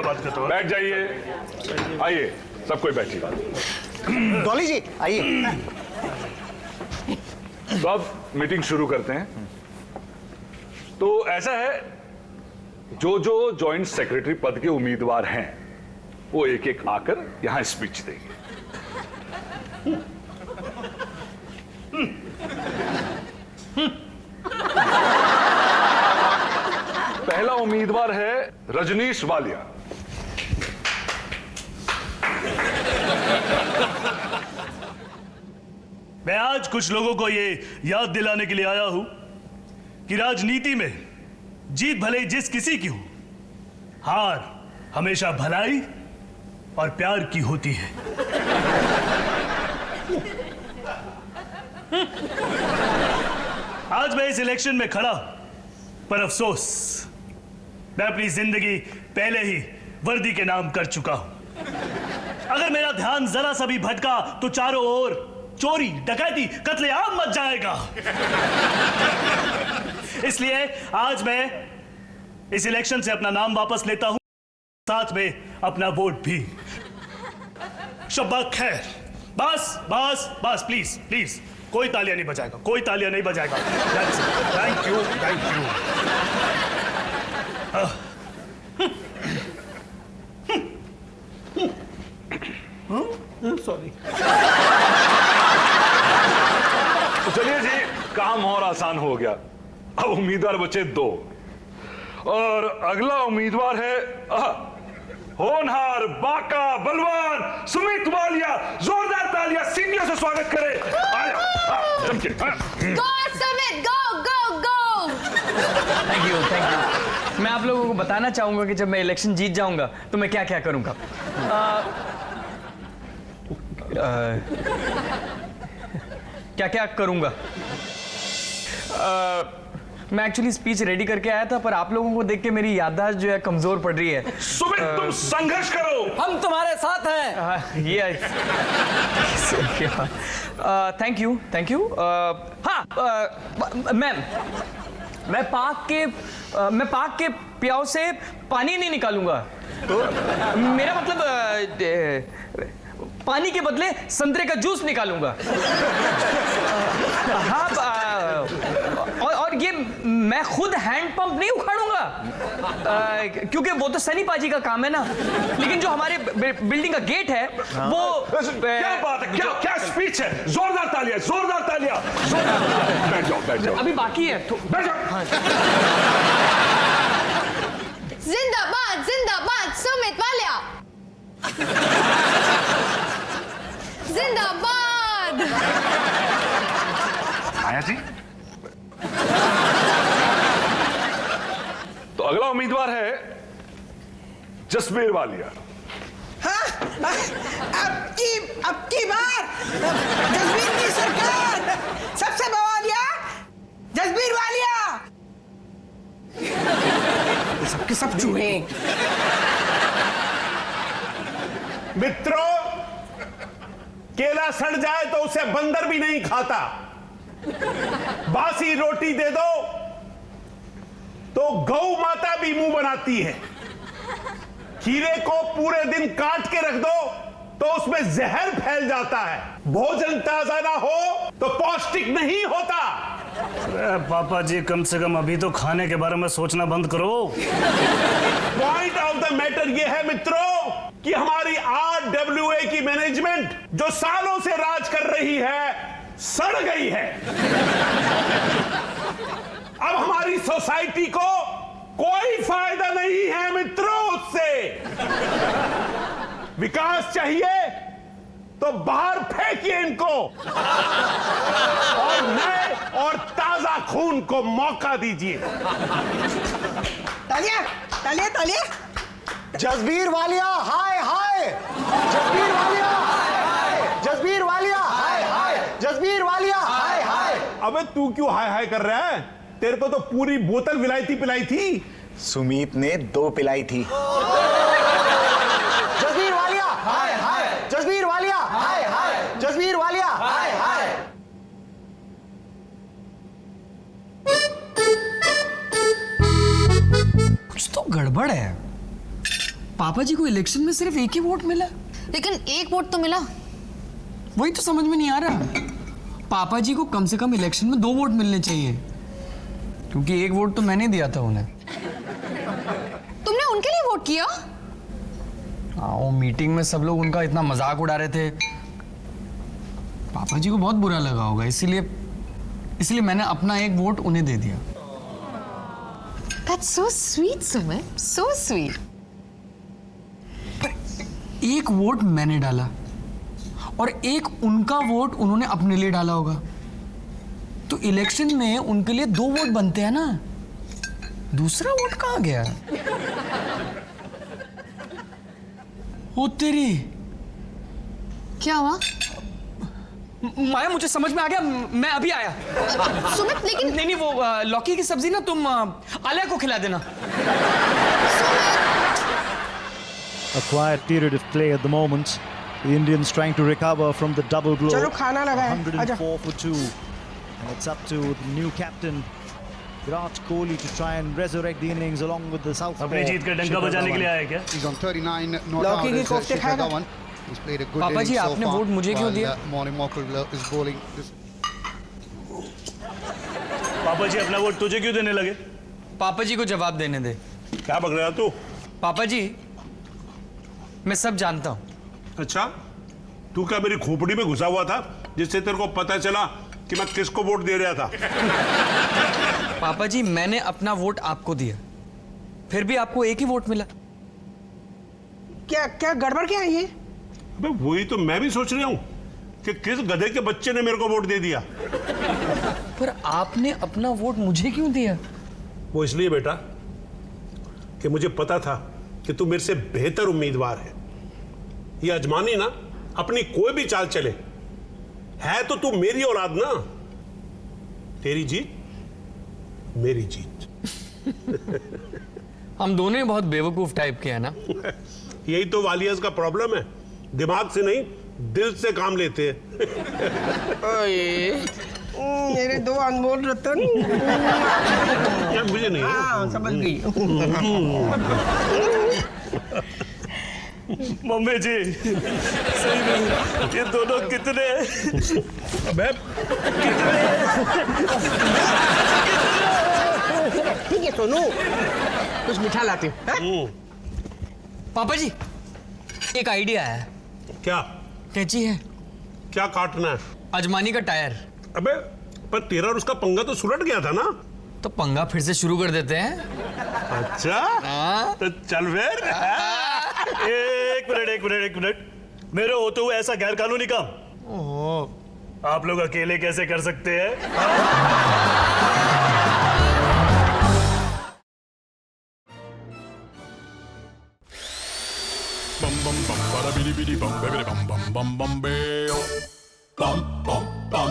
बात करता हूँ। बैठ जाइए, आइए सब कोई बैठिए। डॉली जी आइए। तो अब मीटिंग शुरू करते हैं। तो ऐसा है, जो जो जॉइंट सेक्रेटरी पद के उम्मीदवार हैं वो एक एक आकर यहां स्पीच देंगे। पहला उम्मीदवार है रजनीश वालिया। मैं आज कुछ लोगों को ये याद दिलाने के लिए आया हूं कि राजनीति में जीत भले जिस किसी की हो, हार हमेशा भलाई और प्यार की होती है। आज मैं इस इलेक्शन में खड़ा, पर अफसोस मैं अपनी जिंदगी पहले ही वर्दी के नाम कर चुका हूं। अगर मेरा ध्यान जरा सा भी भटका तो चारों ओर चोरी, डकैती, कत्लेआम मच जाएगा। इसलिए आज मैं इस इलेक्शन से अपना नाम वापस लेता हूं, साथ में अपना वोट भी। शब्बा खैर। बस बस बस, प्लीज प्लीज, कोई तालियां नहीं बजाएगा, कोई तालियां नहीं बजाएगा। Thank you, thank you. Sorry. तो चलिए जी, काम और आसान हो गया। अब उम्मीदवार बचे 2 और अगला उम्मीदवार है होनहार, बाका, बलवान सुमित वालिया। जोरदार तालियां, सीटियों से स्वागत करें। चमके। Go Sumit, go go go. Thank you, thank you. मैं आप लोगों को बताना चाहूंगा कि जब मैं इलेक्शन जीत जाऊंगा तो मैं क्या क्या करूंगा। क्या क्या करूंगा। मैं एक्चुअली स्पीच रेडी करके आया था, पर आप लोगों को देख के मेरी याददाश्त जो है कमजोर पड़ रही है। सुमित, तुम संघर्ष करो, हम तुम्हारे साथ हैं। ये थैंक यू, थैंक यू। हाँ मैम, मैं पाक के प्याव से पानी नहीं निकालूंगा। तो मेरा मतलब पानी के बदले संतरे का जूस निकालूंगा। हाँ, और ये मैं खुद हैंड पंप नहीं उखाड़ूंगा, क्योंकि वो तो सनी पाजी का काम है ना। लेकिन जो हमारे बिल्डिंग का गेट है वो क्या बात है, क्या स्पीच है। जोरदार तालियां, जोरदार तालियां। बैठ जाओ, बैठ जाओ। अभी बाकी है, बैठ जाओ। जिंदाबाद जिंदाबाद सुमित वालिया। जिंदाबाद। आया जी। तो अगला उम्मीदवार है जसबीर वालिया। हाँ? अब की बार जसबीर की सरकार सबसे बवालिया जसबीर वालिया। सबके सब चूहे। मित्रों, केला सड़ जाए तो उसे बंदर भी नहीं खाता। बासी रोटी दे दो तो गौ माता भी मुंह बनाती है। खीरे को पूरे दिन काट के रख दो तो उसमें जहर फैल जाता है। भोजन ताजा ना हो तो पौष्टिक नहीं होता। पापा जी, कम से कम अभी तो खाने के बारे में सोचना बंद करो। पॉइंट ऑफ द मैटर यह है मित्रों कि हमारी RWA की मैनेजमेंट जो सालों से राज कर रही है सड़ गई है। अब हमारी सोसाइटी को कोई फायदा नहीं है मित्रों उससे। विकास चाहिए तो बाहर फेंकिए इनको और नए और ताजा खून को मौका दीजिए। तालिया तालिया तालिया। जसबीर वालिया हाय हाय। जसबीर वालिया हाय हाय। जसबीर वालिया हाय हाय। जसबीर वालिया हाय हाय। अबे तू क्यों हाय हाय कर रहा है? तेरे को तो पूरी बोतल विलायती पिलाई थी। सुमीत ने 2 पिलाई थी। जसबीर वालिया हाय हाय। जसबीर वालिया हाय हाय। जसबीर वालिया हाय हाय। कुछ तो गड़बड़ है। पापा जी को इलेक्शन में सिर्फ एक ही वोट मिला। लेकिन एक वोट तो मिला। वही तो समझ में नहीं आ रहा। पापा जी को कम से कम इलेक्शन में 2 वोट मिलने चाहिए, क्योंकि 1 वोट तो मैंने दिया था उन्हें। तुमने उनके लिए वोट किया? हाँ, वो मीटिंग में सब लोग उनका इतना मजाक उड़ा रहे थे, पापा जी को बहुत बुरा लगा होगा, इसलिए मैंने अपना 1 वोट उन्हें दे दिया। That's so sweet, Sumit. So sweet. 1 vote मैंने डाला और 1 उनका वोट उन्होंने अपने लिए डाला होगा, तो इलेक्शन में उनके लिए 2 वोट बनते हैं ना। दूसरा वोट कहाँ गया? ओ तेरी, क्या हुआ? माया मुझे समझ में आ गया, मैं अभी आया। सुमित, लेकिन नहीं वो लौकी की सब्जी ना तुम आलिया को खिला देना। A quiet period of play at the moment. The Indians trying to recover from the double blow. चलो खाना लगाए, 104 for 2. And it's up to the new captain, Virat Kohli, to try and resurrect the innings along with the southpaw. अपनी जीत का डंका बजाने के लिए आया क्या? He's on 39 not लौकी out की as कोफ्ते Shikhar खाएगा? Dhawan. He's played a good पापा जी, innings so आपने far, वोट मुझे क्यों while, दिया? Morning Mokul is bowling this. पापा जी अपना वोट तुझे क्यों देने लगे? पापा जी को जवाब देने दे। क्या बक रहा तू? पापा जी, मैं सब जानता हूँ। अच्छा, तू क्या मेरी खोपड़ी में घुसा हुआ था जिससे तेरे को पता चला कि मैं किसको वोट दे रहा था? पापा जी, मैंने अपना वोट आपको दिया, फिर भी आपको 1 ही वोट मिला। क्या क्या गड़बड़ क्या है ये? अबे वही तो मैं भी सोच रहा हूँ कि किस गधे के बच्चे ने मेरे को वोट दे दिया। पर आपने अपना वोट मुझे क्यों दिया? वो इसलिए बेटा कि मुझे पता था कि तू मेरे से बेहतर उम्मीदवार है। ये अजमानी ना अपनी कोई भी चाल चले, है तो तू मेरी औलाद ना। तेरी जीत मेरी जीत। हम दोनों ही बहुत बेवकूफ टाइप के हैं ना। यही तो वालियास का प्रॉब्लम है, दिमाग से नहीं दिल से काम लेते हैं। मेरे 2 अनमोल रतन। यार मुझे नहीं हाँ, समझ गई। मम्मी जी, सही में ये दोनों कितने? अबे ठीक है सोनू, कुछ मीठा लाती हूँ। पापा जी, एक आइडिया है। क्या? कैंची है? क्या काटना है? अजमानी का टायर। अबे पर तेरा और उसका पंगा तो सुलट गया था ना। तो पंगा फिर से शुरू कर देते हैं। अच्छा, तो चल फिर। एक मिनट। मेरे होते हुए ऐसा गैर कानूनी काम आप लोग अकेले कैसे कर सकते हैं? bum bum bum bada bidi bidi bum bidi bum bum bum bum bum bum bum bum